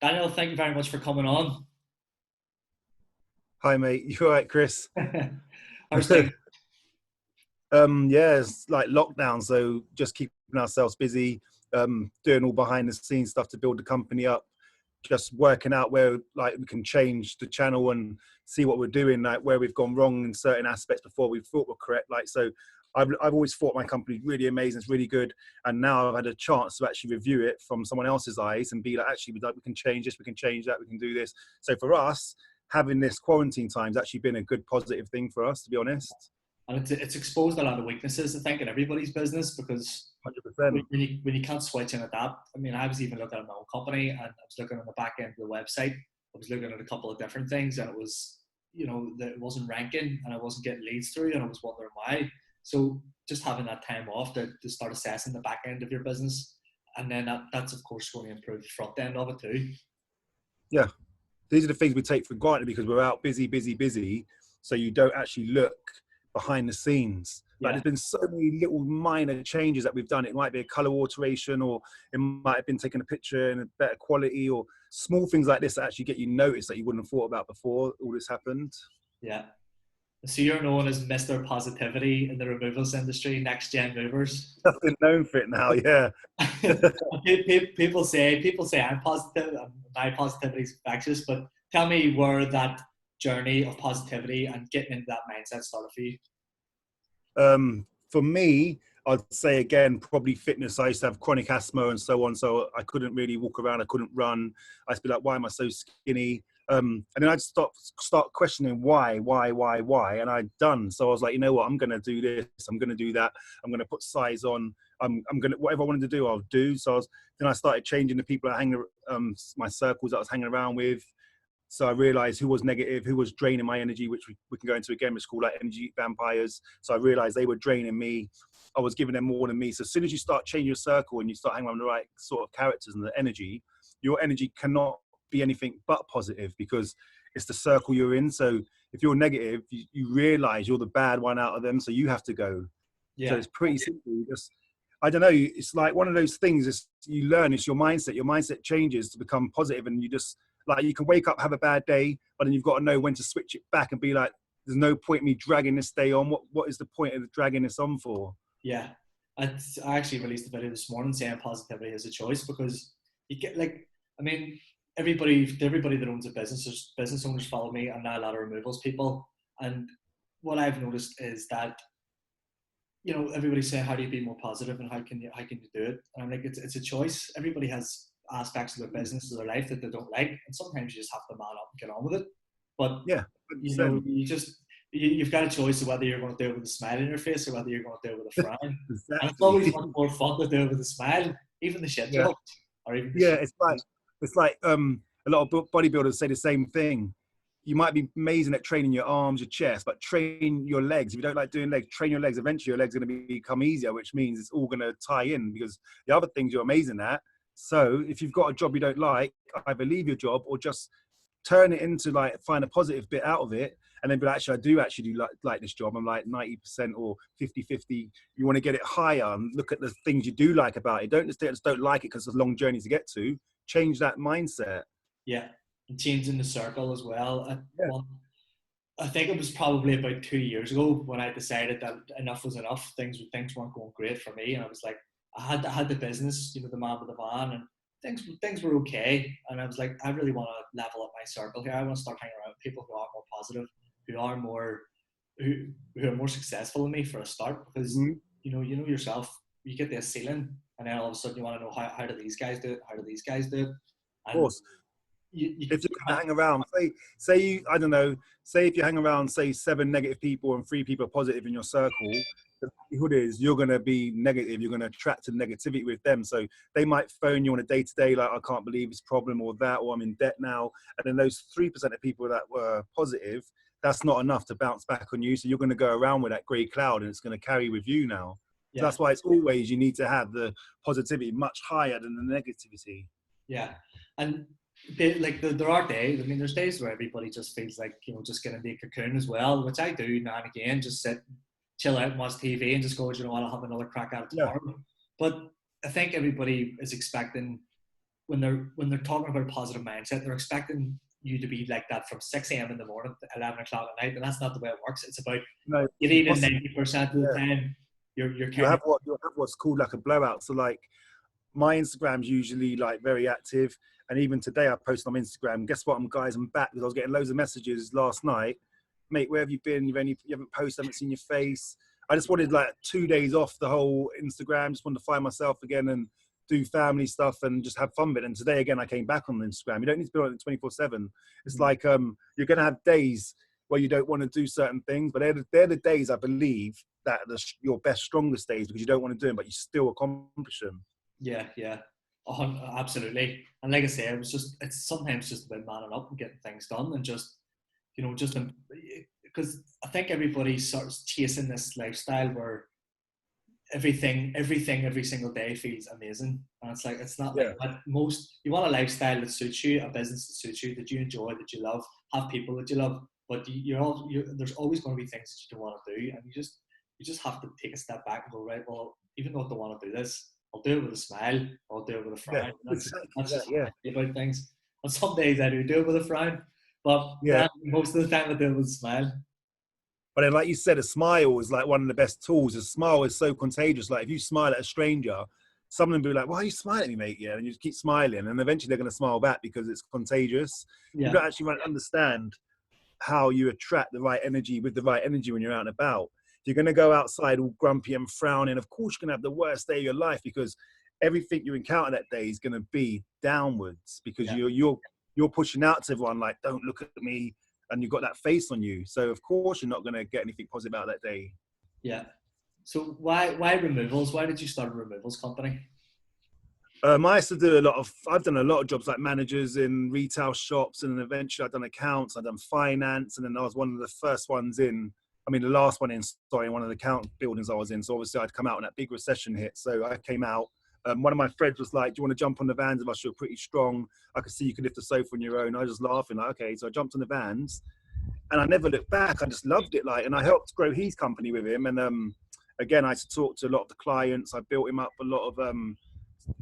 Daniel, thank you very much for coming on. Hi, mate. You all right, Chris? How's things? Yeah, it's like lockdown, so just keeping ourselves busy, doing all behind the scenes stuff to build the company up, just working out where like we can change the channel and see what we're doing, like where we've gone wrong in certain aspects before we thought were correct. Like so, I've always thought my company really amazing, it's really good, and now I've had a chance to actually review it from someone else's eyes and be like, actually, we can change this, we can change that, we can do this. So for us, having this quarantine time's actually been a good positive thing for us, to be honest. And it's exposed a lot of weaknesses, I think, in everybody's business because 100%. when you can't switch and adapt. I mean, I was even looking at my own company and I was looking on the back end of the website. I was looking at a couple of different things and it was, that it wasn't ranking and I wasn't getting leads through and I was wondering why. So just having that time off to start assessing the back end of your business. And then that's of course going to improve the front end of it too. Yeah, these are the things we take for granted because we're out busy, busy, busy. So you don't actually look behind the scenes. Like Yeah. there's been so many little minor changes that we've done. It might be a color alteration, or it might have been taking a picture in a better quality, or small things like this that actually get you noticed that you wouldn't have thought about before all this happened. Yeah. So you're known as Mr. Positivity in the removals industry, next gen movers. I've been known for it now. Yeah. People say I'm positive, and my positivity is infectious. But tell me where that journey of positivity and getting into that mindset started for you. For me, I'd say again, probably fitness. I used to have chronic asthma and so on, so I couldn't really walk around. I couldn't run. I used to be like, why am I so skinny? And then I'd start questioning why, and I'd done. So I was like, you know what? I'm going to do this. I'm going to do that. I'm going to put size on. I'm going to whatever I wanted to do, I'll do. So then I started changing the people I my circles that I was hanging around with. So I realized who was negative, who was draining my energy, which we can go into again. It's called like energy vampires. So I realized they were draining me. I was giving them more than me. So as soon as you start changing your circle and you start hanging around the right sort of characters and the energy, your energy cannot be anything but positive because it's the circle you're in. So if you're negative, you realize you're the bad one out of them. So you have to go. So Yeah, it's pretty simple. You just, I don't know. It's like one of those things. Is you learn. It's your mindset. Your mindset changes to become positive, and you just like you can wake up, have a bad day, but then you've got to know when to switch it back and be like, "There's no point me dragging this day on. What is the point of dragging this on for?" yeah. I actually released a video this morning saying positivity is a choice because you get like, I mean, everybody that owns a business, there's business owners follow me, and now a lot of removals people. And what I've noticed is that everybody's saying how do you be more positive and how can you do it, and I'm like it's a choice. Everybody has aspects of their business or their life that they don't like, and sometimes you just have to man up and get on with it. But Yeah, you know 100%. you've got a choice of whether you're going to do it with a smile on your face or whether you're going to do it with a frown, and it's Exactly. always much more fun to do it with a smile, even the shit Yeah, jobs or even the yeah. shit. It's like a lot of bodybuilders say the same thing. You might be amazing at training your arms, your chest, but train your legs. If you don't like doing legs, train your legs. Eventually, your legs are going to become easier, which means it's all going to tie in because the other things you're amazing at. So if you've got a job you don't like, either leave your job or just turn it into like find a positive bit out of it and then be like, actually, I do actually like this job. I'm like 90% or 50-50. You want to get it higher and look at the things you do like about it. Just don't like it because it's a long journey to get to. Change that mindset. Yeah, and changing the circle as well. Yeah. Well, I think it was probably about 2 years ago when I decided that enough was enough. Things weren't going great for me, and I was like, I had the business, the man with the van, and things were okay. And I was like, I really want to level up my circle here. I want to start hanging around with people who are more positive, who are more who who are more successful than me for a start. Because Mhm. you know yourself, you get this ceiling, and then all of a sudden you want to know how do these guys do it? How do these guys do it? Of And course. If you you're going can't. to hang around, say you, I don't know, say if you hang around, say 7 negative people and 3 people are positive in your circle, the likelihood is you're going to be negative. You're going to attract to negativity with them. So they might phone you on a day to day, like, I can't believe this problem or that, or I'm in debt now. And then those 3% of people that were positive, that's not enough to bounce back on you. So you're going to go around with that grey cloud and it's going to carry with you now. So Yeah, that's why it's always, you need to have the positivity much higher than the negativity. yeah, and like there are days. I mean, there's days where everybody just feels like just getting the cocoon as well, which I do now and again. Just sit, chill out, and watch TV, and just go. What? I'll have another crack at it Yeah. tomorrow. But I think everybody is expecting. when they're talking about positive mindset, they're expecting you to be like that from 6 a.m. in the morning to 11 o'clock at night, and that's not the way it works. It's about No, it's 80 to impossible. 90% of the Yeah. time you're You kind of have what's called like a blowout. So like my Instagram's usually like very active, and even today I posted on Instagram. Guess what, guys, I'm back because I was getting loads of messages last night. Mate, where have you been? You haven't posted, haven't seen your face. I just wanted like 2 days off the whole Instagram. Just wanted to find myself again and do family stuff and just have fun with it. And today again, I came back on Instagram. You don't need to be on it 24/7. It's like you're gonna have days where you don't want to do certain things, but they're the days I believe that are your best, strongest days because you don't want to do them, but you still accomplish them. yeah. Absolutely. And like I say, it's sometimes just about manning up and getting things done, and just just because I think everybody starts chasing this lifestyle where everything every single day feels amazing, and it's not Yeah. like that. You want a lifestyle that suits you, a business that suits you, that you enjoy, that you love, have people that you love, but there's always going to be things that you don't want to do, and you just have to take a step back and go, right, well, even though I don't want to do this, I'll do it with a smile, I'll do it with a Yeah, frown. exactly That's that. just Yeah, how I feel about things. And some days I do it with a frown, but yeah. most of the time I do it with a smile. But then, like you said, a smile is like one of the best tools. A smile is so contagious. Like if you smile at a stranger, someone will be like, "Why are you smiling at me, mate?" Yeah, and you just keep smiling, and eventually they're going to smile back because it's contagious. Yeah, People don't actually understand how you attract the right energy with the right energy when you're out and about. If you're going to go outside all grumpy and frowning, of course you're going to have the worst day of your life because everything you encounter that day is going to be downwards because yeah, you're pushing out to everyone like, "Don't look at me," and you've got that face on you. So of course you're not going to get anything positive out of that day. yeah. So why removals? Why did you start a removals company? I used to do I've done a lot of jobs like managers in retail shops, and then eventually I've done accounts, I've done finance, and then I was one of the first ones the last one in one of the account buildings I was in. So obviously I'd come out when that big recession hit. So I came out. One of my friends was like, "Do you want to jump on the vans? If I feel pretty strong, I could see you could lift the sofa on your own." I was just laughing like, "Okay." So I jumped on the vans, and I never looked back. I just loved it. Like, and I helped grow his company with him. And again, I used to talk to a lot of the clients. I built him up a lot of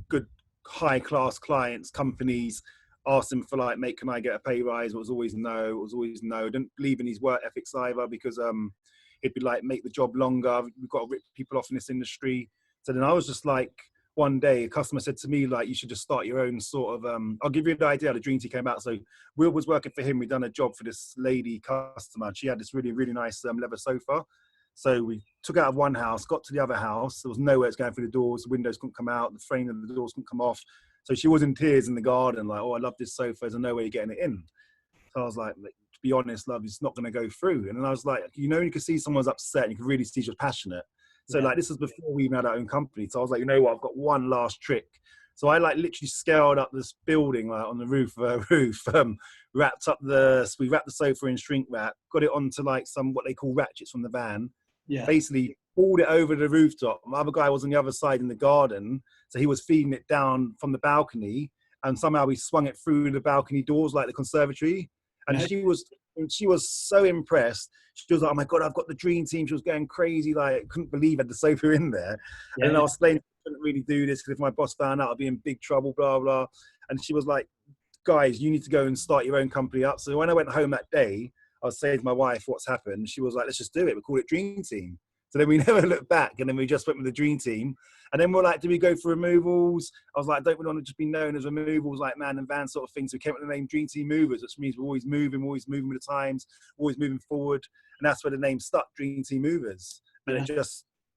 good high class clients, companies, asked him for like, "Mate, can I get a pay rise?" It was always no. It was always no. Didn't believe in his work ethics either because he'd be like, "Make the job longer. We've got to rip people off in this industry." So then I was just like, one day a customer said to me like, "You should just start your own sort of I'll give you an idea how the dream team came out." So Will was working for him. We'd done a job for this lady customer, and she had this really, really nice leather sofa. So we took out of one house, got to the other house. There was nowhere it's going through the doors. The windows couldn't come out. The frame of the doors couldn't come off. So she was in tears in the garden, like, "Oh, I love this sofa. There's no way you're getting it in." So I was like, "To be honest, love, it's not going to go through." And then I was like, you can see someone's upset and you can really see she's passionate. So Yeah, like, this was before we even had our own company. So I was like, you know what, I've got one last trick. So I like literally scaled up this building like on the roof of a roof, we wrapped the sofa in shrink wrap, got it onto like some, what they call ratchets from the van, yeah, basically pulled it over the rooftop. My other guy was on the other side in the garden. So he was feeding it down from the balcony, and somehow we swung it through the balcony doors, like the conservatory. And right, she was so impressed. She was like, "Oh my God, I've got the dream team." She was going crazy. Like, couldn't believe I had the sofa in there. And yeah, then I was explaining, I couldn't really do this because if my boss found out, I'd be in big trouble, blah, blah. And she was like, "Guys, you need to go and start your own company up." So when I went home that day, I was saying to my wife what's happened. She was like, "Let's just do it. We call it Dream Team." So then we never looked back, and then we just went with the Dream Team. And then we're like, "Do we go for removals?" I was like, "Don't we want to just be known as removals, like man and van sort of thing?" So we came up with the name Dream Team Movers, which means we're always moving with the times, always moving forward. And that's where the name stuck, Dream Team Movers. And yeah. it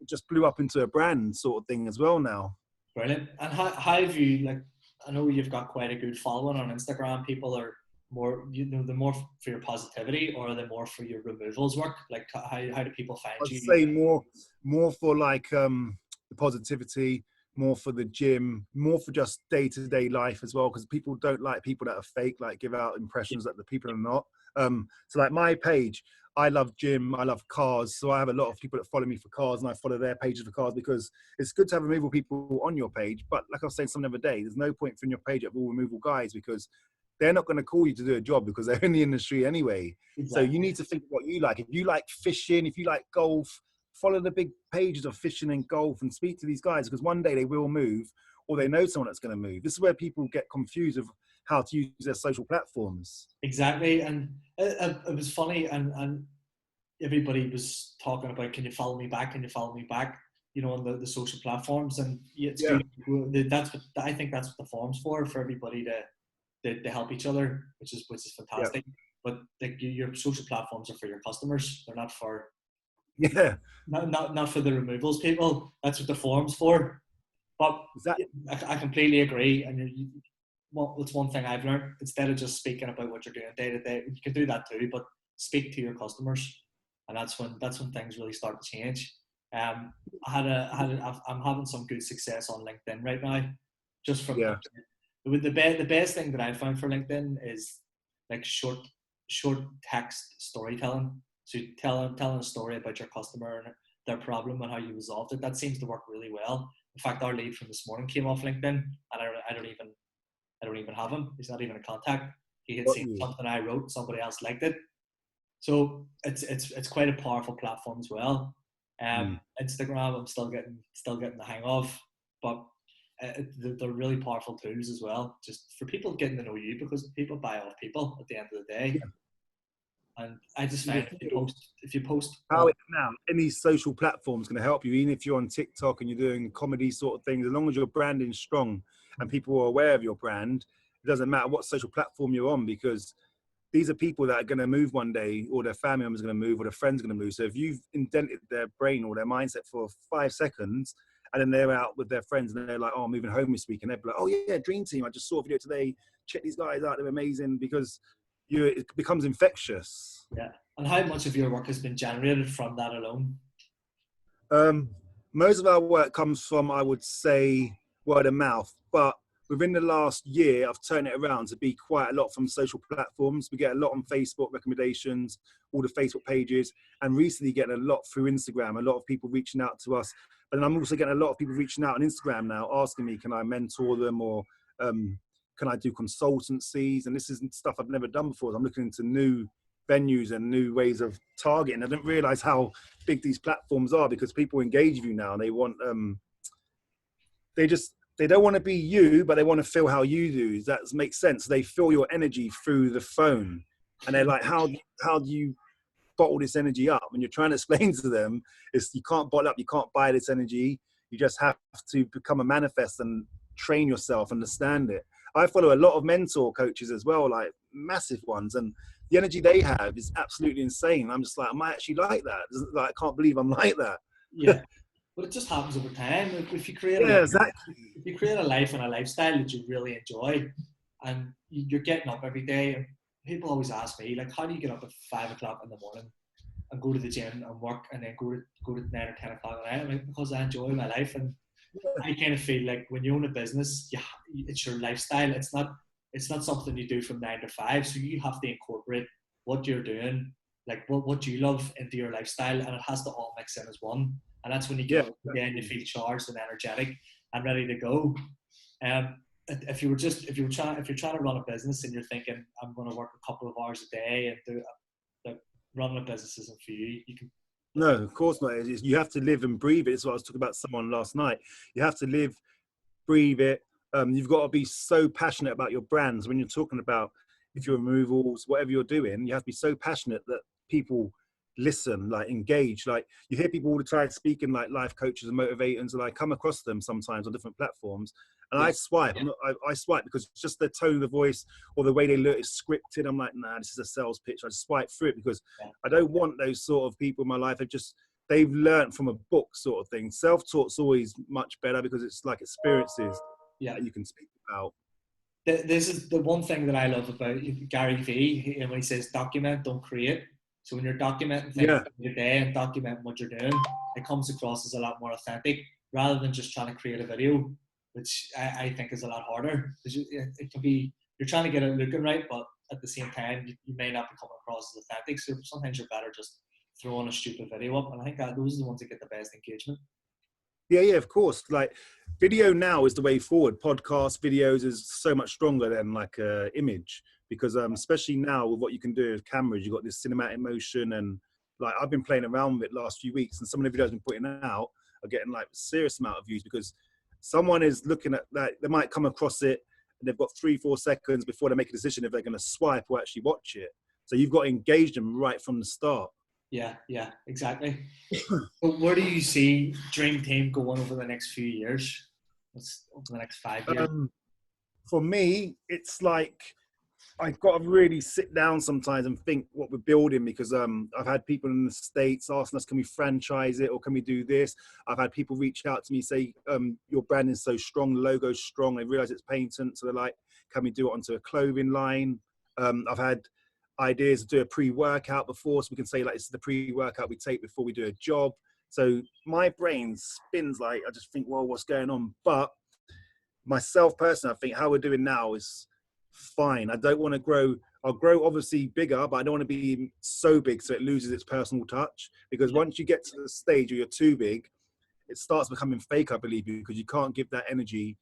just blew up into a brand sort of thing as well now. Brilliant. And how have you, like, I know you've got quite a good following on Instagram. People are more, the more for your positivity, or the more for your removals work. Like, how do people find I'd you? say more for like the positivity, more for the gym, more for just day-to-day life as well, because people don't like people that are fake, like give out impressions that the people are not. So like my page, I love gym, I love cars, so I have a lot of people that follow me for cars, and I follow their pages for cars because it's good to have removal people on your page. But like I was saying some other day, there's no point for your page of all removal guys because they're not going to call you to do a job because they're in the industry anyway. So you Exactly. need to think what you like. If you like fishing, if you like golf, follow the big pages of fishing and golf and speak to these guys because one day they will move. or they know someone that's going to move. This is where people get confused of how to use their social platforms. Exactly. And it was funny, and everybody was talking about, can you follow me back? Can you follow me back? You know, on the social platforms, and yeah, it's Yeah, good. That's what I think. That's what the forum's for everybody to help each other, which is yeah, fantastic. But like, your social platforms are for your customers. They're not for yeah. not for the removals people. That's what the forum's for. But Exactly. I completely agree. And well, it's one thing I've learned. Instead of just speaking about what you're doing day to day, you can do that too, but speak to your customers, and that's when things really start to change. I'm having some good success on LinkedIn right now, just from Yeah, the best thing that I found for LinkedIn is like short text storytelling. So telling a story about your customer and their problem and how you resolved it. That seems to work really well. In fact, our lead from this morning came off LinkedIn, and I don't even have him. He's not even a contact. He had got seen you. something I wrote, somebody else liked it. So it's quite a powerful platform as well. Mm. Instagram, I'm still getting the hang of, but they're really powerful tools as well, just for people getting to know you, because people buy off people at the end of the day. Yeah. And I just The find thing if you post how all, it now, any social platforms can help you, even if you're on TikTok and you're doing comedy sort of things, as long as your branding's strong and people are aware of your brand, it doesn't matter what social platform you're on, because these are people that are going to move one day, or their family members are going to move, or their friends are going to move. So if you've indented their brain or their mindset for 5 seconds, and then they're out with their friends and they're like, oh, I'm moving home this week, and they're like, oh yeah, Dream Team, I just saw a video today, check these guys out, they're amazing, because it becomes infectious. yeah. And how much of your work has been generated from that alone? Um, Most of our work comes from, I would say, word of mouth. But within the last year, I've turned it around to be quite a lot from social platforms. We get a lot on Facebook recommendations, all the Facebook pages, and recently getting a lot through Instagram. A lot of people reaching out to us. But then I'm also getting a lot of people reaching out on Instagram now, asking me, can I mentor them, or can I do consultancies? And this isn't stuff I've never done before. I'm looking into new venues and new ways of targeting. I didn't realize how big these platforms are, because people engage with you now and they want they don't want to be you, but they want to feel how you do. That makes sense. They feel your energy through the phone, and they're like, how do you bottle this energy up? And you're trying to explain to them, is you can't bottle up, you can't buy this energy, you just have to become a manifest and train yourself, understand it. I follow a lot of mentor coaches as well, like massive ones, and the energy they have is absolutely insane. I'm just like, am I actually like that? Like, I can't believe I'm like that. Yeah, but it just happens over time. If you create Yeah, exactly. if you create a life and a lifestyle that you really enjoy, and you're getting up every day, and people always ask me, like, how do you get up at 5 o'clock in the morning and go to the gym and work, and then go to 9 or 10 o'clock at night? I'm like, because I enjoy my life. And I kind of feel like when you own a business, it's your lifestyle. It's not something you do from 9 to 5. So you have to incorporate what you're doing, like what you love, into your lifestyle, and it has to all mix in as one. And that's when you get Yeah, up again, you feel charged and energetic and ready to go. If you're trying to run a business and you're thinking, I'm going to work a couple of hours a day and do, like, running a business isn't for you. You can, no, of course not. You have to live and breathe it. It's what I was talking about someone last night. You have to live, breathe it. You've got to be so passionate about your brands. When you're talking about, if you're removals, whatever you're doing, you have to be so passionate that people listen, like engage. Like, you hear people all the time speaking, like life coaches and motivators, and I come across them sometimes on different platforms, and yeah, I swipe. I swipe because it's just the tone of the voice or the way they look is scripted. I'm like, nah, this is a sales pitch. I just swipe through it because yeah, I don't want those sort of people in my life. They've learned from a book sort of thing. Self-taught's always much better because it's like experiences yeah. that you can speak about. This is the one thing that I love about Gary Vee, when he says document, don't create. So when you're documenting things Yeah, every day and documenting what you're doing, it comes across as a lot more authentic, rather than just trying to create a video, which I think is a lot harder. Because it can be, you're trying to get it looking right, but at the same time, you may not be coming across as authentic. So sometimes you're better just throwing a stupid video up. And I think that those are the ones that get the best engagement. yeah, of course. Like, video now is the way forward. Podcast videos is so much stronger than like image, because especially now with what you can do with cameras, you've got this cinematic motion, and like I've been playing around with it last few weeks, and some of the videos I've been putting out are getting like serious amount of views because someone is looking at that, they might come across it and they've got 3-4 seconds before they make a decision if they're going to swipe or actually watch it. So you've got to engage them right from the start. Yeah, yeah, exactly. But where do you see Dream Team going over the next few years? What's over the next 5 years? For me, it's like I've got to really sit down sometimes and think what we're building, because I've had people in the States asking us, can we franchise it or can we do this? I've had people reach out to me, say, your brand is so strong, the logo's strong. They realize it's patent. So they're like, can we do it onto a clothing line? I've had ideas to do a pre-workout before. So we can say, like, this is the pre-workout we take before we do a job. So my brain spins, like, I just think, well, what's going on? But myself personally, I think how we're doing now is fine. I don't want to grow. I'll grow obviously bigger, but I don't want to be so big so it loses its personal touch. Because once you get to the stage where you're too big, it starts becoming fake, I believe, because you can't give that energy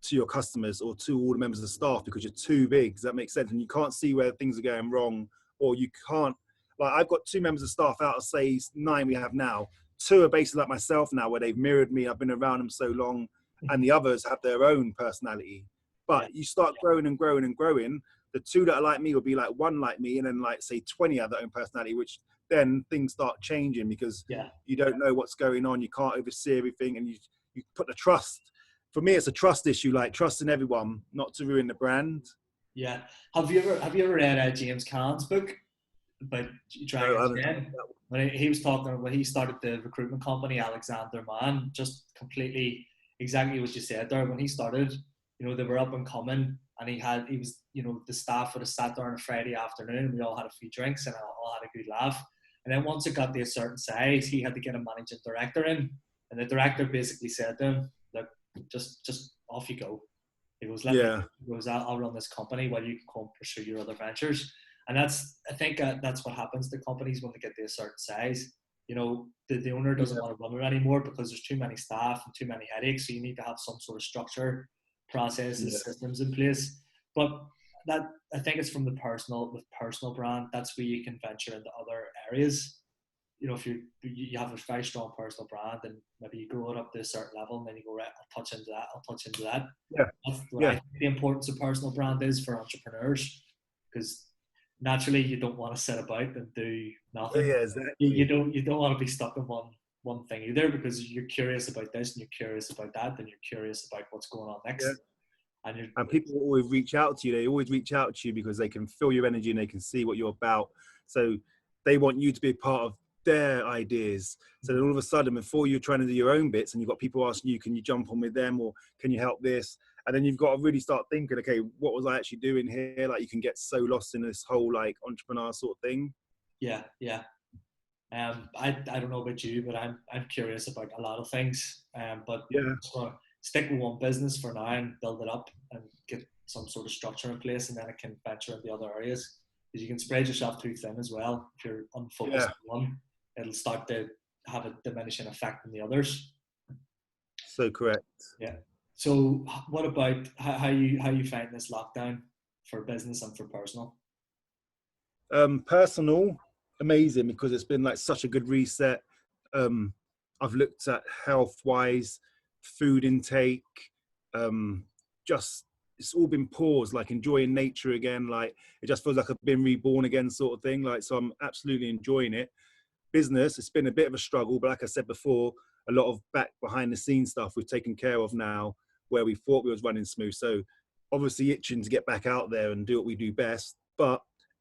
to your customers or to all the members of the staff because you're too big. Does that make sense? And you can't see where things are going wrong, or you can't. Like, I've got 2 members of staff out of, say, 9 we have now. 2 are basically like myself now, where they've mirrored me. I've been around them so long, and the others have their own personality. But you start growing and growing and growing. The 2 that are like me will be like 1 like me, and then, like, say 20 have their own personality, which then things start changing because you don't know what's going on. You can't oversee everything, and you put the trust. For me, it's a trust issue, like trusting everyone not to ruin the brand. Yeah. Have you ever read James Caan's book about Dragon's Den? When he was talking when he started the recruitment company, Alexander Mann, just completely exactly what you said there. When he started, they were up and coming, and he was, the staff would have sat there on a Friday afternoon, and we all had a few drinks and all had a good laugh. And then once it got to a certain size, he had to get a managing director in, and the director basically said to him, "Look, just off you go." He goes, I'll run this company while you can go and pursue your other ventures. And I think that's what happens to companies when they get to a certain size. The owner doesn't want to run it anymore because there's too many staff and too many headaches. So you need to have some sort of structure, processes, systems in place. But that, I think it's from the personal brand. That's where you can venture into other areas. If you have a very strong personal brand, and maybe you grow it up to a certain level, and then you go, right, I'll touch into that. That's what I think the importance of personal brand is for entrepreneurs, because naturally you don't want to sit about and do nothing. Exactly. You don't want to be stuck in one thing either, because you're curious about this and you're curious about that and you're curious about what's going on next. And people always reach out to you. They always reach out to you because they can feel your energy and they can see what you're about. So they want you to be a part of their ideas. So then all of a sudden, before you're trying to do your own bits and you've got people asking you, can you jump on with them, or can you help this? And then you've got to really start thinking, okay, what was I actually doing here? Like, you can get so lost in this whole, like, entrepreneur sort of thing. Yeah. I don't know about you, but I'm curious about a lot of things. But I'm just gonna stick with one business for now and build it up and get some sort of structure in place, and then I can venture into other areas. Because you can spread yourself too thin as well. If you're unfocused on one, it'll start to have a diminishing effect on the others. So correct. Yeah. So what about how you find this lockdown for business and for personal? Personal, amazing, because it's been like such a good reset. I've looked at health wise, food intake, just it's all been paused, like enjoying nature again. Like, it just feels like I've been reborn again, sort of thing. Like, so I'm absolutely enjoying it. Business, it's been a bit of a struggle, but like I said before, a lot of back behind the scenes stuff we've taken care of now, where we thought we was running smooth. So obviously itching to get back out there and do what we do best. But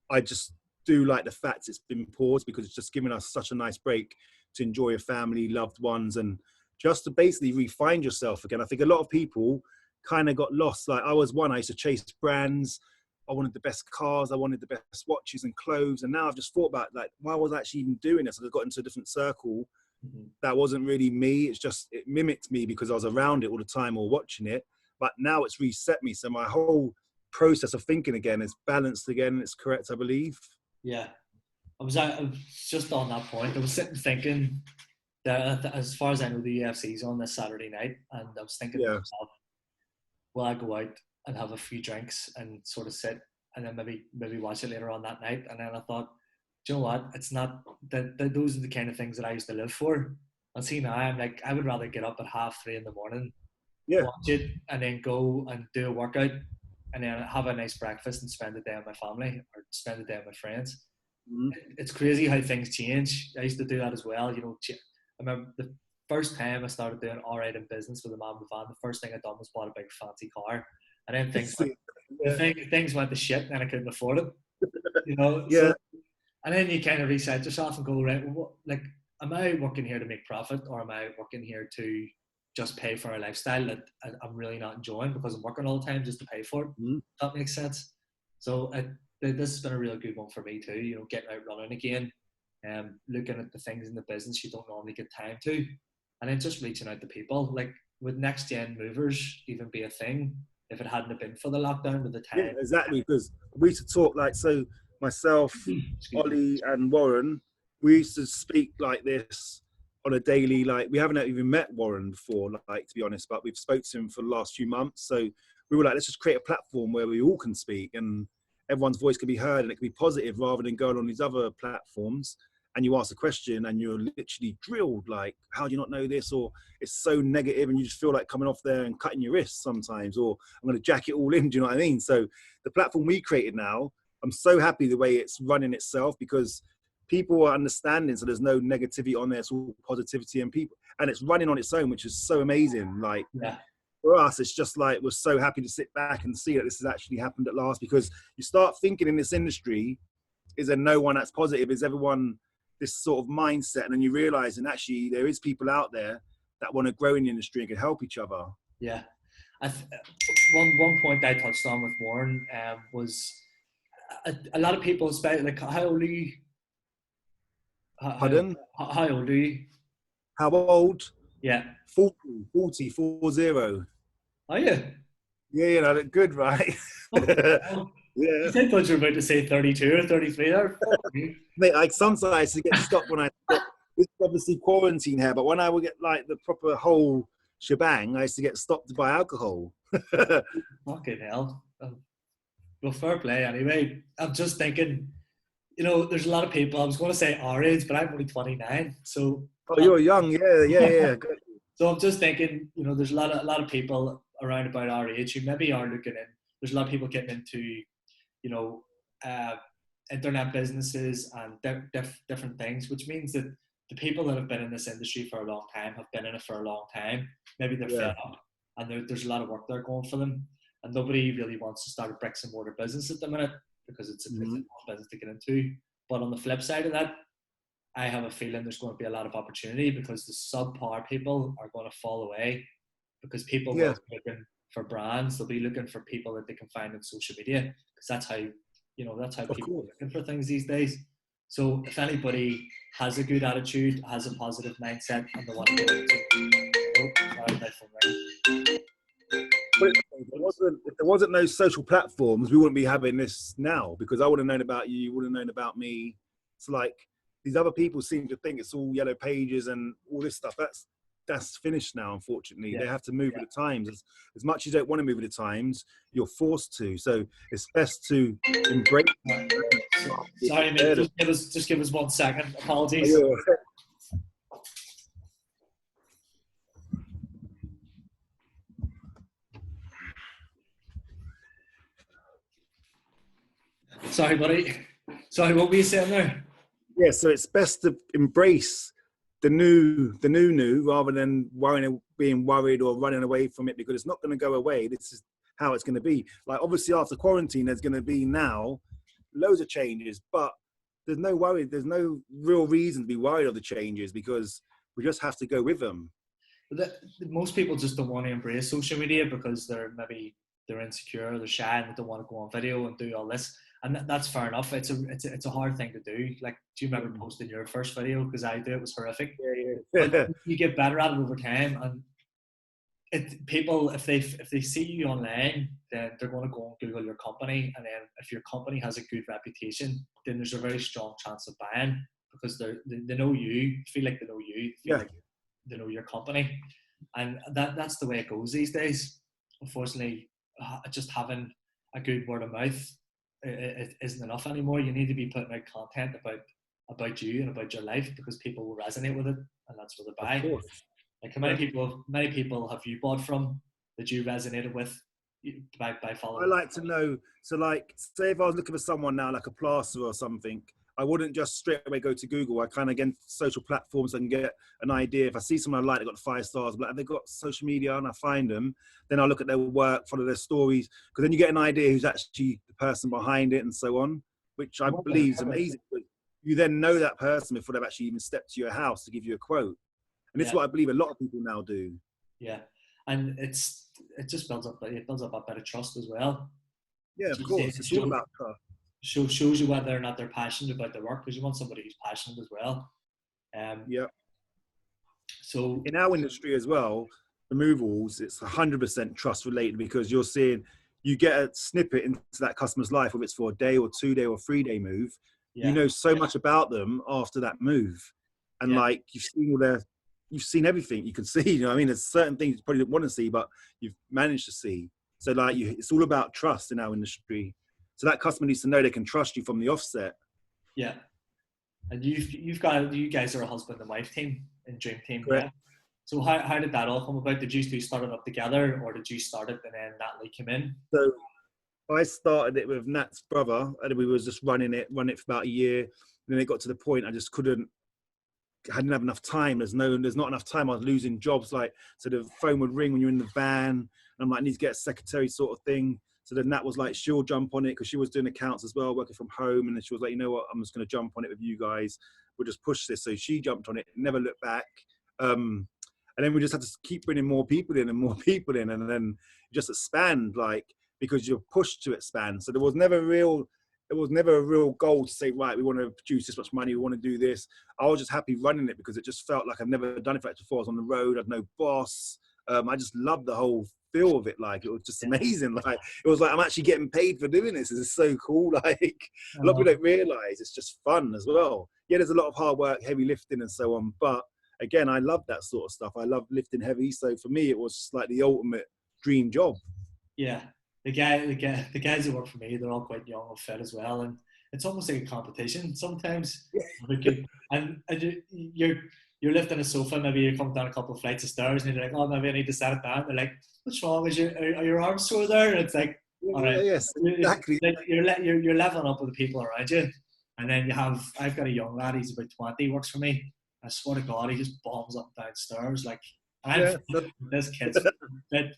I just do like the fact it's been paused, because it's just given us such a nice break to enjoy a family, loved ones, and just to basically re-find yourself again. I think a lot of people kind of got lost. Like, I was one, I used to chase brands. I wanted the best cars, I wanted the best watches and clothes. And now I've just thought about, like, why was I actually even doing this? I got into a different circle that wasn't really me. It's just, it mimicked me because I was around it all the time or watching it. But now it's reset me. So my whole process of thinking again is balanced again. It's correct, I believe. Yeah. I was just on that point. I was sitting thinking that, as far as I know, the UFC's on this Saturday night, and I was thinking to myself, will I go out and have a few drinks and sort of sit and then maybe watch it later on that night? And then I thought, do you know what? It's not that those are the kind of things that I used to live for. And see, now I'm like, I would rather get up at 3:30 in the morning Yeah. watch it, and then go and do a workout, and then have a nice breakfast and spend the day with my family or spend the day with my friends. Mhm. It's crazy how things change. I used to do that as well. You know, I remember the first time I started doing all right in business with a man with a van. The first thing I done was bought a big fancy car, and then Yeah. things went to shit, and I couldn't afford it. You know, Yeah. so and then you kind of reset yourself and go, right, well, like, am I working here to make profit, or am I working here to just pay for a lifestyle that I'm really not enjoying because I'm working all the time just to pay for it? Mhm. That makes sense. So this has been a really good one for me too. You know, getting out running again, looking at the things in the business you don't normally get time to, and then just reaching out to people. Like, would next gen movers even be a thing if it hadn't have been for the lockdown with the Yeah, time? exactly. Because we used to talk like, so myself, Excuse me. Ollie, and Warren, we used to speak like this on a daily. Like, we haven't even met Warren before, like, to be honest, but we've spoke to him for the last few months. So we were like, let's just create a platform where we all can speak and everyone's voice can be heard and it can be positive rather than going on these other platforms. And you ask a question and you're literally drilled, like, how do you not know this? Or it's so negative and you just feel like coming off there and cutting your wrists sometimes, or I'm going to jack it all in. Do you know what I mean? So the platform we created now, I'm so happy the way it's running itself because people are understanding. So there's no negativity on there. It's all positivity and people, and it's running on its own, which is so amazing. Like, Yeah, for us, it's just like, we're so happy to sit back and see that this has actually happened at last, because you start thinking in this industry, is there no one that's positive? Is everyone this sort of mindset? And then you realize, and actually there is people out there that want to grow in the industry and can help each other. yeah. One point I touched on with Warren was a lot of people, especially like, how old are you? How, Pardon? how old are you? How old? Yeah. 40, 40. Are you? Yeah, you know, good, right? Fucking hell. Yeah. I thought you were about to say 32 or 33 there. Fuck me. Mate, like sometimes to get stopped when I get, it's obviously quarantine here, but when I would get like the proper whole shebang, I used to get stopped by alcohol. Fucking hell. Well, fair play anyway. I'm just thinking, you know, there's a lot of people, I was going to say our age, but I'm only 29. So, Oh, you're young, yeah, yeah, yeah. Good. so I'm just thinking, you know, there's a lot of people around about our age who maybe are looking in. There's a lot of people getting into, you know, uh, internet businesses and different things, which means that the people that have been in this industry for a long time have been in it for a long time. Maybe they're Yeah. fed up, and there's a lot of work there going for them, and nobody really wants to start a bricks and mortar business at the minute because it's a Mhm. tough business to get into. But on the flip side of that, I have a feeling there's going to be a lot of opportunity because the subpar people are going to fall away because people Yeah, will be looking for brands. They'll be looking for people that they can find on social media because that's how, you know, that's how of people are course. looking for things these days. So if anybody has a good attitude, has a positive mindset, and they want to get into, oh, sorry, my phone rang. But if there wasn't no social platforms, we wouldn't be having this now, because I would have known about you, you would have known about me. It's like these other people seem to think it's all yellow pages and all this stuff. That's finished now, unfortunately. Yeah, They have to move yeah. with the times. As much as you don't want to move with the times, you're forced to. So it's best to embrace. Sorry, mate. Just give us 1 second. Apologies. Sorry, buddy. Sorry, what were you saying there? Yeah, so it's best to embrace the new, rather than being worried or running away from it, because it's not going to go away. This is how it's going to be. Like, obviously after quarantine, there's going to be now loads of changes, but there's no worry. There's no real reason to be worried of the changes, because we just have to go with them. Most people just don't want to embrace social media because they're insecure, they're shy, and they don't want to go on video and do all this. And that's fair enough. It's a hard thing to do. Like, do you remember posting your first video? Because I do. It was horrific. Yeah, But yeah. you get better at it over time, and people, if they see you online, then they're going to go and Google your company, and then if your company has a good reputation, then there's a very strong chance of buying because they know you, feel like they know you, feel Yeah, like they know your company, and that's the way it goes these days. Unfortunately, just having a good word of mouth, it isn't enough anymore. You need to be putting out content about you and about your life because people will resonate with it, and that's what they of buy. course. Like, how Yeah. many people have you bought from? that you resonated with by I following? like to know. So, like, say if I was looking for someone now, like a plasterer or something, I wouldn't just straight away go to Google. I kind of get social platforms and get an idea. If I see someone I like, they got the 5 stars, but have they got social media, and I find them, then I'll look at their work, follow their stories, because then you get an idea who's actually the person behind it and so on, which I believe is amazing. But you then know that person before they've actually even stepped to your house to give you a quote. And this is Yeah, what I believe a lot of people now do. yeah, and it just builds up a bit of trust as well. Yeah, of course. It It's all about trust. shows you whether or not they're passionate about their work, because you want somebody who's passionate as well. Um, Yeah. so In our industry as well, removals, it's 100% trust related, because you're seeing, you get a snippet into that customer's life, whether it's for a day or 2 day or 3 day move. You yeah, know so much about them after that move. And yeah, like, you've seen everything you can see, you know what I mean? There's certain things you probably don't want to see, but you've managed to see. So like, it's all about trust in our industry. So that customer needs to know they can trust you from the offset. yeah. And you guys are a husband and wife team in Dream Team, Correct. yeah. So how did that all come about? Did you two start it up together, or did you start it and then Natalie came in? So I started it with Nat's brother, and we was just running it for about a year. And then it got to the point I just hadn't have enough time. There's not enough time. I was losing jobs. Like, so the phone would ring when you're in the van, and I'm like, I need to get a secretary sort of thing. So then Nat was like, she'll jump on it, because she was doing accounts as well, working from home. And then she was like, you know what, I'm just going to jump on it with you guys. We'll just push this. So she jumped on it, never looked back. And then we just had to keep bringing more people in and more people in, and then just expand, like, because you're pushed to expand. So there was never a real goal to say, right, we want to produce this much money, we want to do this. I was just happy running it, because it just felt like I've never done it before. I was on the road, I had no boss. I just loved the whole feel of it. Like, it was just amazing. Like, it was like, I'm actually getting paid for doing this. This is so cool. Like, a lot of people don't realize it's just fun as well. Yeah, there's a lot of hard work, heavy lifting and so on, but again, I love that sort of stuff. I love lifting heavy. So for me, it was just like the ultimate dream job. Yeah, the guys who work for me, they're all quite young and fit as well, and it's almost like a competition sometimes. And you're lifting a sofa, maybe you're coming down a couple of flights of stairs, and you're like, oh, maybe I need to set it down. They're like, what's wrong? Are your arms sore there? And it's like, all right, Yes, exactly. like you're leveling up with the people around you, and then I've got a young lad, he's about 20, he works for me. I swear to God, he just bombs up and down stairs like, and I'm Yeah, this kid's fit.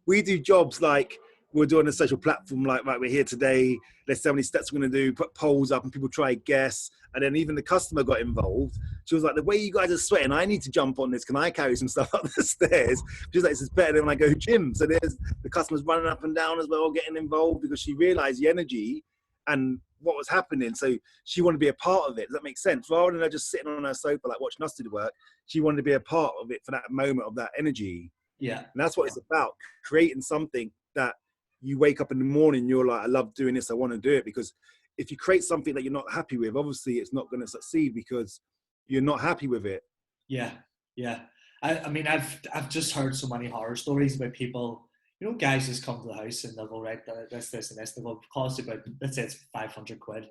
we do jobs like, we're doing a social platform, like, right, we're here today, let's see how many steps we're going to do, put polls up and people try to guess. And then even the customer got involved. She was like, the way you guys are sweating, I need to jump on this, can I carry some stuff up the stairs? She's like, this is better than when I go gym. So there's the customers running up and down as well, getting involved, because she realized the energy and what was happening. So she wanted to be a part of it. Does that make sense? Rather than her just sitting on her sofa like watching us do the work, she wanted to be a part of it for that moment of that energy. Yeah, And that's what it's about, creating something that you wake up in the morning, you're like, I love doing this, I want to do it. Because if you create something that you're not happy with, obviously it's not going to succeed, because you're not happy with it. yeah, yeah. I mean, I've just heard so many horror stories about people. You know, guys just come to the house and they'll go, right, this and this. They will cost you about, let's say it's 500 quid,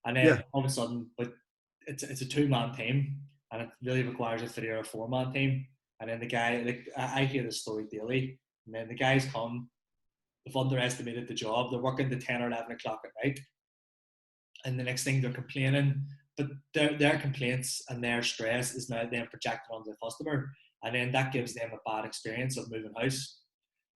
and then Yeah, all of a sudden, but it's a 2-man team, and it really requires a 3 or a 4-man team. And then the guy, like, I hear this story daily, and then the guys come, they've underestimated the job, they're working to 10 or 11 o'clock at night, and the next thing they're complaining, but their complaints and their stress is now then projected onto the customer, and then that gives them a bad experience of moving house.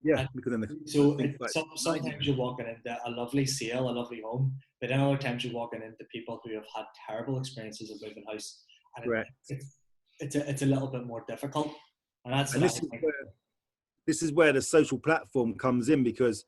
yeah, And because then the so think like, sometimes you're walking into a lovely sale, a lovely home, but then other times you're walking into people who have had terrible experiences of moving house, and correct. it's a little bit more difficult, and that's And what I think. this is where the social platform comes in, because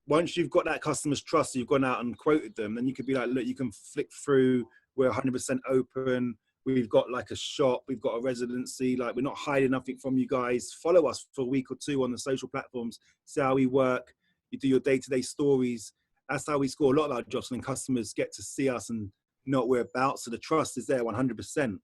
once you've got that customer's trust, you've gone out and quoted them, then you could be like, look, you can flick through, we're 100% open, we've got like a shop, we've got a residency, like, we're not hiding nothing from you guys. Follow us for a week or two on the social platforms, see how we work, you do your day-to-day stories. That's how we score a lot of our jobs, and customers get to see us and know what we're about. So the trust is there 100%.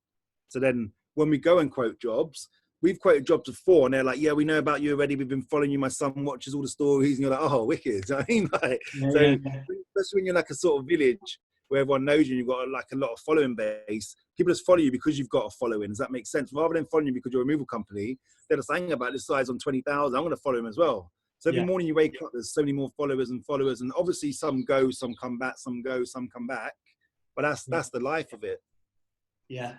So then when we go and quote jobs, we've quoted jobs before, and they're like, yeah, we know about you already, we've been following you, my son watches all the stories, and you're like, oh, wicked. I mean, like, Yeah, so yeah, yeah. especially when you're like a sort of village, where everyone knows you and you've got like a lot of following base. People just follow you because you've got a following. Does that make sense? Rather than following you because you're a removal company, they're just saying about this guy's on 20,000. I'm going to follow him as well. So every Yeah. morning you wake up, there's so many more followers, and obviously some go, some come back, some go, some come back. But that's the life of it. Yeah.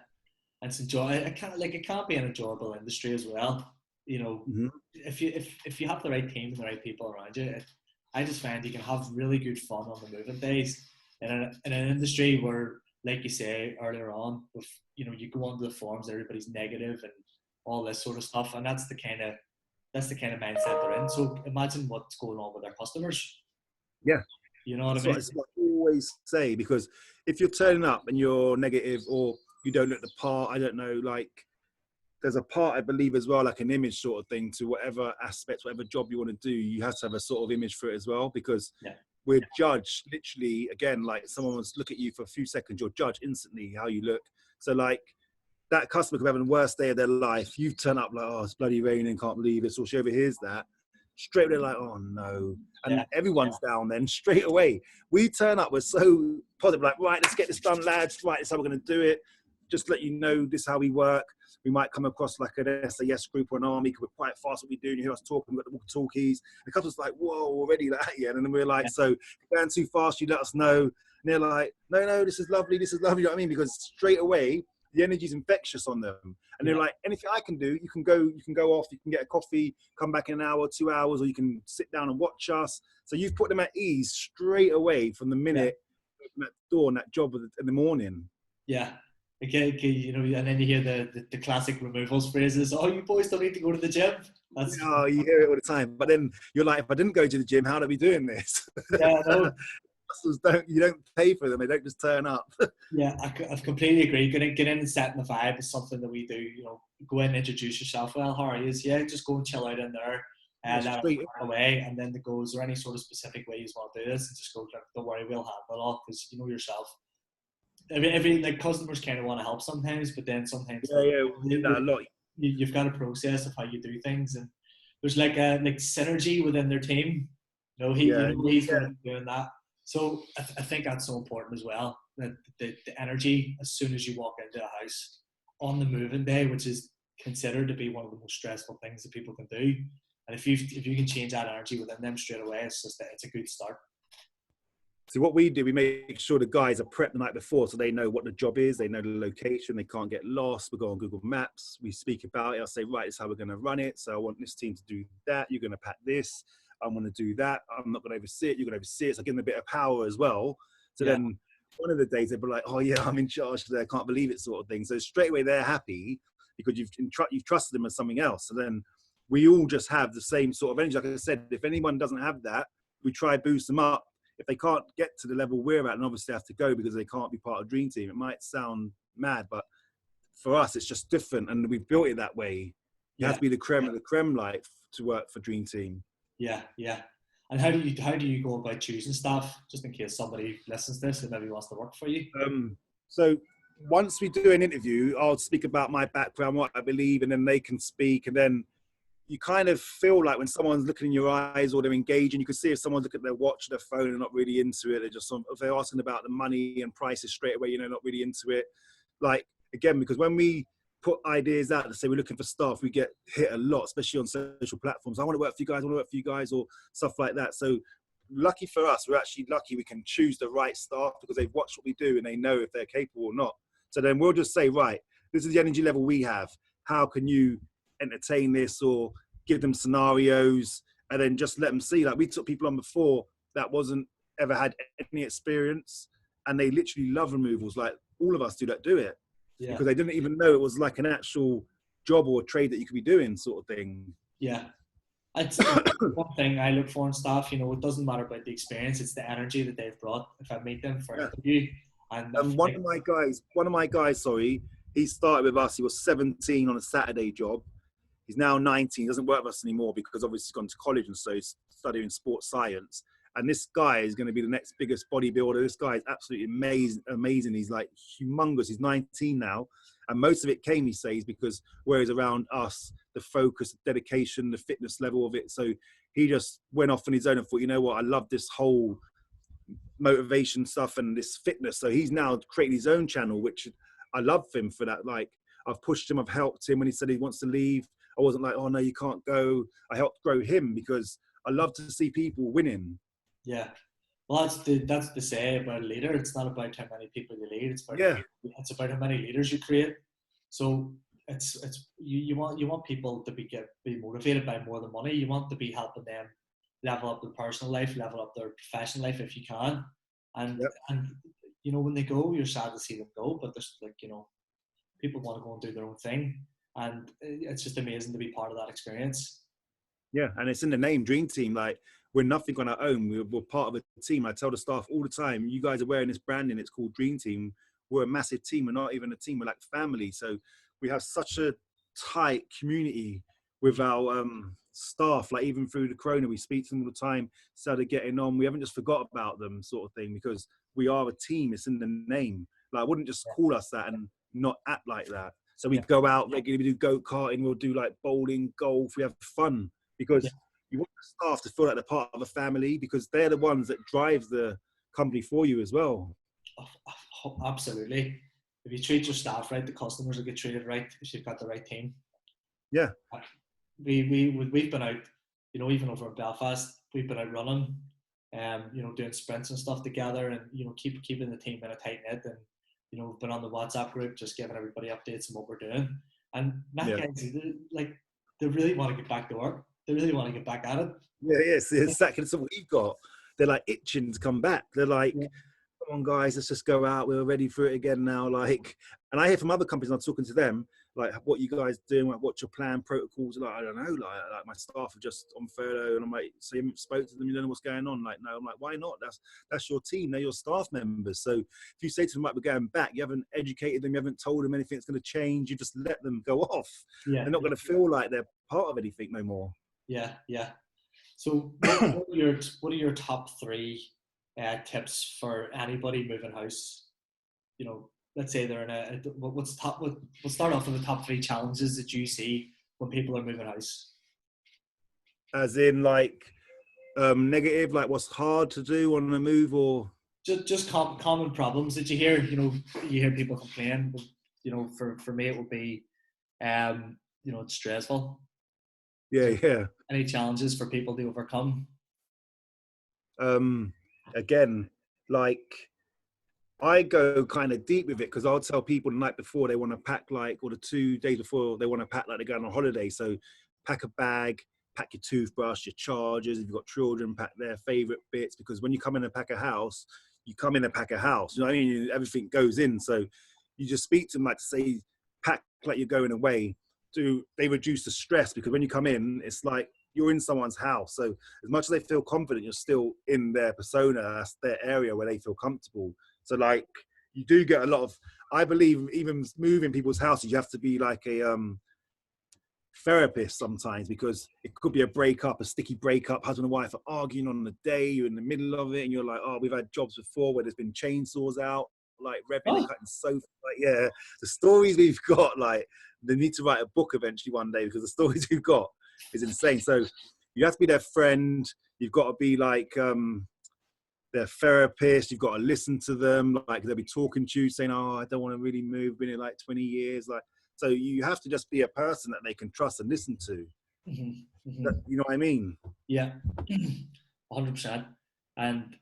And it's it can't be an enjoyable industry as well. You know, Mm-hmm. if you have the right team and the right people around you, I just find you can have really good fun on the moving days in an industry where, like you say earlier on, with, you know, you go onto the forums, everybody's negative and all this sort of stuff, and that's the kind of mindset they're in. So imagine what's going on with their customers. Yeah. You know what I mean? That's what I always say, because if you're turning up and you're negative or you don't look the part, I don't know, like there's a part, I believe as well, like an image sort of thing to whatever aspect, whatever job you want to do, you have to have a sort of image for it as well, because we're judged literally, again, like someone was look at you for a few seconds, you're judged instantly how you look. So like that customer could be having the worst day of their life. You've turned up like, oh, it's bloody raining, can't believe it. So she overhears that. Straight away, like, oh no. And everyone's down then straight away. We turn up, we're so positive, like, right, let's get this done, lads. Right, this is how we're going to do it. Just let you know, this is how we work. We might come across like an SAS group or an army because we're quite fast what we do. And you hear us talking, we've got the walkie-talkies. The customer's like, whoa, already that yet? And then we're like, so going too fast, you let us know. And they're like, no, this is lovely, you know what I mean? Because straight away, the energy is infectious on them. And they're like, anything I can do, you can go off, you can get a coffee, come back in an hour, 2 hours, or you can sit down and watch us. So you've put them at ease straight away from the minute that door and that job in the morning. Yeah. Okay, you know, and then you hear the classic removals phrases. Oh, you boys don't need to go to the gym. Oh, you hear it all the time. But then you're like, if I didn't go to the gym, how are we doing this? Yeah, no. You don't pay for them. They don't just turn up. Yeah, I completely agree. Get in and set in the vibe is something that we do. You know, go in and introduce yourself. Well, how are you? Yeah, just go and chill out in there and away. And then is there any sort of specific way you want to do this? And just go, don't worry, we'll handle it all, because you know yourself. Every like customers kind of want to help sometimes, but then sometimes we do that a lot. You've got a process of how you do things, and there's like a synergy within their team. You know, he's going to be doing that. So I think that's so important as well. That the energy as soon as you walk into a house on the moving day, which is considered to be one of the most stressful things that people can do, and if you can change that energy within them straight away, it's a good start. So what we do, we make sure the guys are prepped the night before so they know what the job is, they know the location, they can't get lost. We go on Google Maps, we speak about it. I'll say, right, this is how we're going to run it. So I want this team to do that. You're going to pack this. I'm going to do that. I'm not going to oversee it. You're going to oversee it. So I give them a bit of power as well. So then one of the days they'll be like, oh yeah, I'm in charge today. I can't believe it, sort of thing. So straight away they're happy because you've trusted them as something else. So then we all just have the same sort of energy. Like I said, if anyone doesn't have that, we try boost them up. If they can't get to the level we're at, and obviously have to go because they can't be part of Dream Team, it might sound mad, but for us, it's just different. And we've built it that way. You have to be the creme of the creme, like, to work for Dream Team. Yeah. And how do you go about choosing staff, just in case somebody listens to this and maybe wants to work for you? So once we do an interview, I'll speak about my background, what I believe, and then they can speak. And then you kind of feel like when someone's looking in your eyes or they're engaging, you can see if someone's looking at their watch, their phone, and not really into it. If they're asking about the money and prices straight away, not really into it. Like, again, because when we put ideas out to say we're looking for staff, we get hit a lot, especially on social platforms. I want to work for you guys, or stuff like that. So lucky for us, we're actually lucky we can choose the right staff because they've watched what we do and they know if they're capable or not. So then we'll just say, right, this is the energy level we have. How can you entertain this, or give them scenarios and then just let them see? Like, we took people on before that wasn't ever had any experience and they literally love removals, like all of us do it because they didn't even know it was like an actual job or a trade that you could be doing, sort of thing. It's one thing I look for in staff. It doesn't matter about the experience, it's the energy that they've brought. If I meet them for an interview, and one of my guys, he started with us. He was 17 on a Saturday job. He's now 19. He doesn't work with us anymore because obviously he's gone to college and so he's studying sports science. And this guy is going to be the next biggest bodybuilder. This guy is absolutely amazing. He's like humongous. He's 19 now. And most of it came, he says, because where he's around us, the focus, the dedication, the fitness level of it. So he just went off on his own and thought, you know what, I love this whole motivation stuff and this fitness. So he's now creating his own channel, which I love him for that. Like, I've pushed him, I've helped him when he said he wants to leave. I wasn't like, oh no, you can't go. I helped grow him because I love to see people winning. Yeah. Well, that's the say about a leader. It's not about how many people you lead. Yeah, It's about how many leaders you create. So you want people to be motivated by more than money. You want to be helping them level up their personal life, level up their professional life if you can. And yep. and when they go, you're sad to see them go. But there's people want to go and do their own thing, and it's just amazing to be part of that experience. Yeah, and it's in the name, Dream Team. Like, we're nothing on our own. We're part of a team. I tell the staff all the time, you guys are wearing this branding. It's called Dream Team. We're a massive team. We're not even a team. We're like family. So we have such a tight community with our staff. Like, even through the corona, we speak to them all the time. So they're getting on. We haven't just forgot about them, sort of thing, because we are a team. It's in the name. Like, I wouldn't just call us that and not act like that. So we go out regularly. We do go-karting. We'll do like bowling, golf. We have fun. Because you want the staff to feel like they're part of a family, because they're the ones that drive the company for you as well. Absolutely. If you treat your staff right, the customers will get treated right if you've got the right team. Yeah. We've been out, even over in Belfast, we've been out running, doing sprints and stuff together, and keeping the team in a tight knit, and we've been on the WhatsApp group just giving everybody updates on what we're doing. And that guys, they really want to get back to work. They really want to get back at it. Yeah, yes, exactly. That's what we've got. They're like itching to come back. They're like, come on, guys, let's just go out. We're ready for it again now. Like, and I hear from other companies, I'm talking to them, like, what you guys doing? Like, what's your plan, protocols? Like, I don't know. Like my staff are just on furlough, and I'm like, so you haven't spoke to them? You don't know what's going on? Like, no. I'm like, why not? That's your team. They're your staff members. So if you say to them, like, we're going back, you haven't educated them, you haven't told them anything that's going to change. You just let them go off. Yeah, they're not going to feel like they're part of anything no more. Yeah. So what are your top three tips for anybody moving house? Let's say they're in we'll start off with the top three challenges that you see when people are moving house. As in, like, negative, like what's hard to do on the move, or just common problems that you hear. You hear people complain. But, for me it would be, it's stressful. Yeah. Any challenges for people to overcome? Again, like, I go kind of deep with it, because I'll tell people the night before they want to pack, like, or the 2 days before they want to pack, like they're going on holiday. So pack a bag, pack your toothbrush, your chargers. If you've got children, pack their favorite bits, because when you come in and pack a house, you come in and pack a house. You know what I mean? Everything goes in. So you just speak to them, like, to say, pack like you're going away. They reduce the stress, because when you come in, it's like you're in someone's house. So as much as they feel confident, you're still in their persona. That's their area where they feel comfortable. So, like, you do get a lot of, I believe, even moving people's houses, you have to be like a therapist sometimes, because it could be a breakup, a sticky breakup, husband and wife are arguing on the day, you're in the middle of it, and you're like, oh, we've had jobs before where there's been chainsaws out, like revving and cutting sofa. Like, yeah, the stories we've got, like, they need to write a book eventually one day, because the stories we've got is insane. So you have to be their friend. You've got to be like their therapist. You've got to listen to them. Like, they'll be talking to you saying, oh, I don't want to really move, been here like 20 years. Like, so you have to just be a person that they can trust and listen to. Mm-hmm. Mm-hmm. You know what I mean? Yeah, 100%. And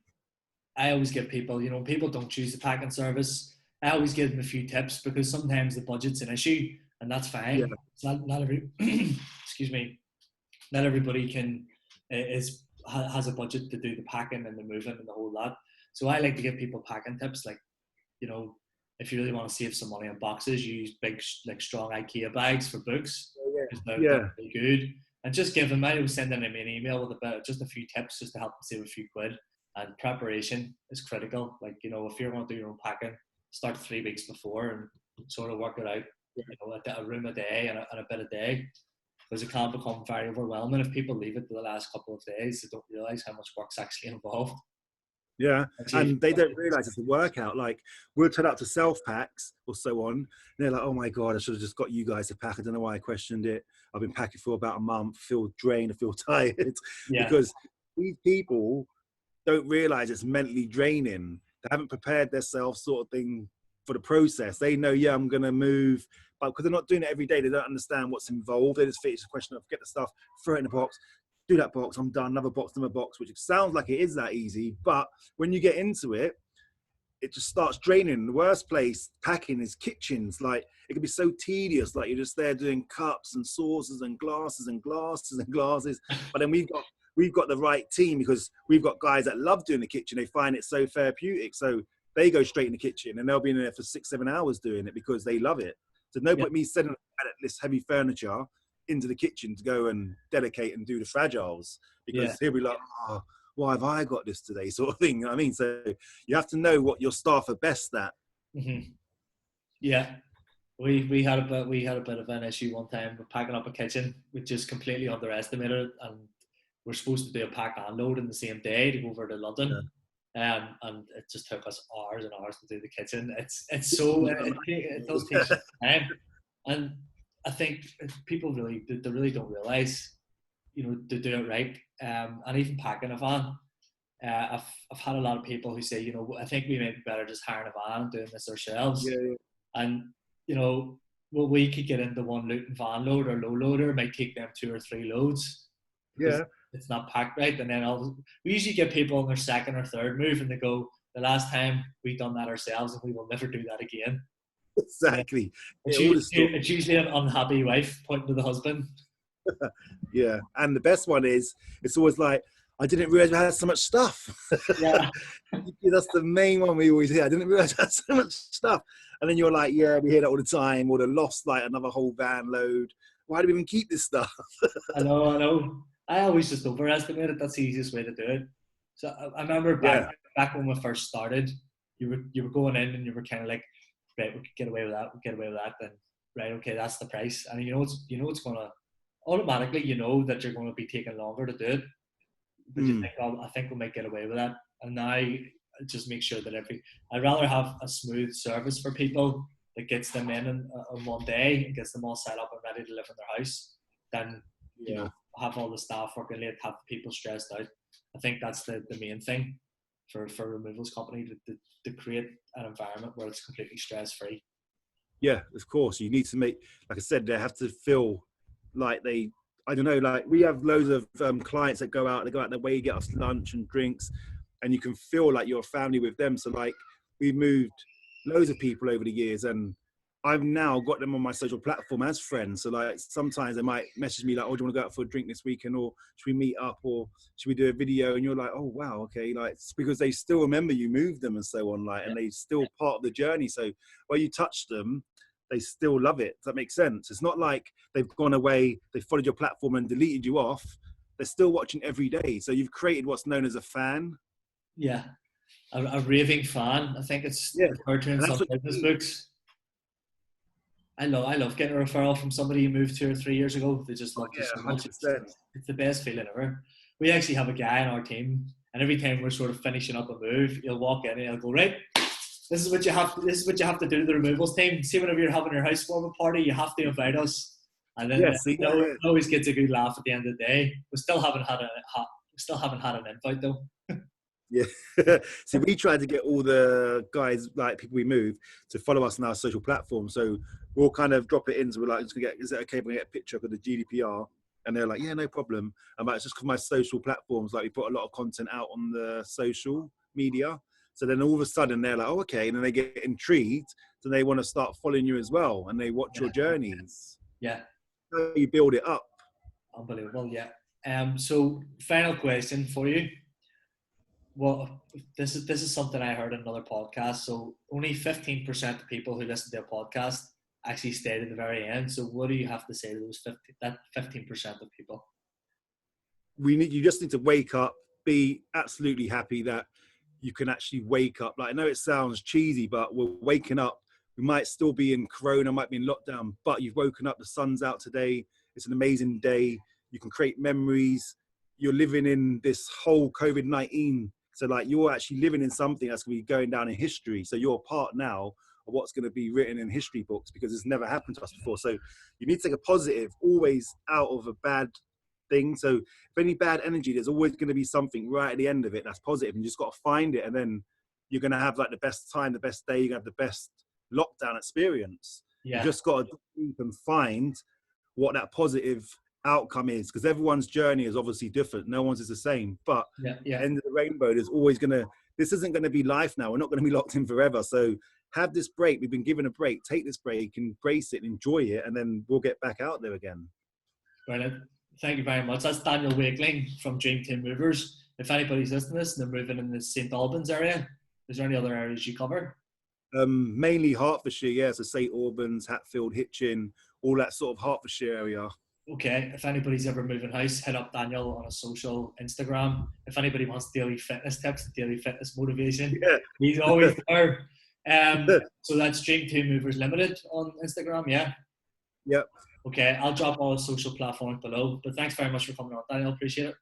I always give people, people don't choose the packing service. I always give them a few tips, because sometimes the budget's an issue, and that's fine. Yeah. It's not every, excuse me, not everybody has a budget to do the packing and the moving and the whole lot. So I like to give people packing tips, like, if you really want to save some money on boxes, use big, like, strong IKEA bags for books. They're really good. And just give them, I was sending them an email with just a few tips just to help them save a few quid. And preparation is critical. Like, if you're going to do your own packing, start 3 weeks before and sort of work it out, a room a day and a bit a day. Because it can become very overwhelming if people leave it to the last couple of days. They don't realise how much work's actually involved. Yeah, and they don't realise it's a workout. Like, we'll turn up to self-packs or so on, and they're like, oh my God, I should have just got you guys to pack. I don't know why I questioned it. I've been packing for about a month, feel drained, I feel tired. Because these people, don't realize it's mentally draining. They haven't prepared themselves, sort of thing, for the process. They know, yeah, I'm gonna move, but because they're not doing it every day, they don't understand what's involved. They just think it's a question of get the stuff, throw it in the box, do that box, I'm done, another box, which sounds like it is that easy, but when you get into it, it just starts draining. The worst place packing is kitchens. Like, it can be so tedious. Like, you're just there doing cups and saucers and glasses and glasses and glasses. But then we've got the right team, because we've got guys that love doing the kitchen. They find it so therapeutic. So they go straight in the kitchen and they'll be in there for 6-7 hours doing it because they love it. So no point me sending this heavy furniture into the kitchen to go and delegate and do the fragiles, because he'll be like, oh, why have I got this today, sort of thing. You know what I mean? So you have to know what your staff are best at. Mm-hmm. Yeah. We had a bit of an issue one time with packing up a kitchen. We just completely underestimated it, and we're supposed to do a pack and load in the same day to go over to London. And it just took us hours and hours to do the kitchen. It's so it does take some time, and I think people really don't realize, to do it right. And even packing a van, I've had a lot of people who say, I think we may be better just hiring a van and doing this ourselves. And well, we could get into one van load or low loader, it might take them 2 or 3 loads. It's not packed right, and then we usually get people on their second or third move, and they go, "The last time we done that ourselves, and we will never do that again." Exactly. It's usually an unhappy wife pointing to the husband. Yeah, and the best one is, it's always like, I didn't realize we had so much stuff. Yeah. That's the main one we always hear. I didn't realize I had so much stuff. And then you're like, yeah, we hear that all the time. Or they lost like another whole van load. Why do we even keep this stuff? I know. I always just overestimate it. That's the easiest way to do it. So I remember back when we first started, you were going in and you were kind of like, right, we could get away with that. Then right, okay, that's the price. And it's gonna automatically, that you're going to be taking longer to do it. But you think, I think we might get away with that. And now I just make sure that I'd rather have a smooth service for people that gets them in one day and gets them all set up and ready to live in their house than, have all the staff working late, have people stressed out. I think that's the main thing for a removals company, to create an environment where it's completely stress-free. Yeah, of course. You need to make, like I said, they have to feel like I don't know, like we have loads of clients that go out their way, get us lunch and drinks, and you can feel like you're a family with them. So like, we've moved loads of people over the years, and I've now got them on my social platform as friends. So like, sometimes they might message me like, oh, do you want to go out for a drink this weekend, or should we meet up, or should we do a video? And you're like, oh wow, okay. Like, it's because they still remember you moved them and so on, like, and they still part of the journey. So while you touch them, they still love it. Does that make sense? It's not like they've gone away, they followed your platform and deleted you off. They're still watching every day. So you've created what's known as a fan. Yeah, a raving fan. I think it's referred to in some business books. I love getting a referral from somebody who moved 2 or 3 years ago. They just love you so much. It's the best feeling ever. We actually have a guy on our team, and every time we're sort of finishing up a move, he'll walk in and he'll go, right, this is what you have to do to the removals team. See, whenever you're having your housewarming party, you have to invite us. And then it always gets a good laugh at the end of the day. We still haven't had an invite though. Yeah. See, we tried to get all the guys, like people we move, to follow us on our social platform. So we'll kind of drop it in. So we're like, is it okay if we get a picture of the GDPR? And they're like, yeah, no problem. And it's just because my social platforms, like, we put a lot of content out on the social media. So then all of a sudden they're like, oh, okay. And then they get intrigued. So they want to start following you as well. And they watch your journeys. Yeah. So you build it up. Unbelievable. Yeah. So final question for you. Well, this is something I heard in another podcast. So only 15% of people who listen to a podcast actually stay to the very end. So what do you have to say to those 15% of people? You just need to wake up, be absolutely happy that you can actually wake up. Like, I know it sounds cheesy, but we're waking up. We might still be in Corona, might be in lockdown, but you've woken up, the sun's out today. It's an amazing day. You can create memories. You're living in this whole COVID-19. So like, you're actually living in something that's going to be going down in history. So you're a part now of what's going to be written in history books, because it's never happened to us before. So you need to take a positive always out of a bad thing. So if any bad energy, there's always going to be something right at the end of it that's positive, and you just got to find it, and then you're going to have like the best time, the best day, you're going to have the best lockdown experience. You Yeah, just got to deep and find what that positive outcome is, because everyone's journey is obviously different. No one's is the same, but yeah, at the yeah. end of the rainbow, there's always this isn't going to be life now. We're not going to be locked in forever. So have this break. We've been given a break. Take this break, embrace it, enjoy it, and then we'll get back out there again. Brilliant. Thank you very much. That's Daniel Wakeling from Dream Team Movers. If anybody's listening to this and they're moving in the St Albans area, is there any other areas you cover? Mainly Hertfordshire, yeah. So St Albans, Hatfield, Hitchin, all that sort of Hertfordshire area. Okay, if anybody's ever moving house, hit up Daniel on a social Instagram. If anybody wants daily fitness tips, daily fitness motivation, Yeah. he's always there. So that's Dream Team Movers Limited on Instagram, yeah? Yep. Okay, I'll drop all the social platforms below. But thanks very much for coming on, Daniel. Appreciate it.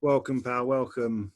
Welcome, pal. Welcome.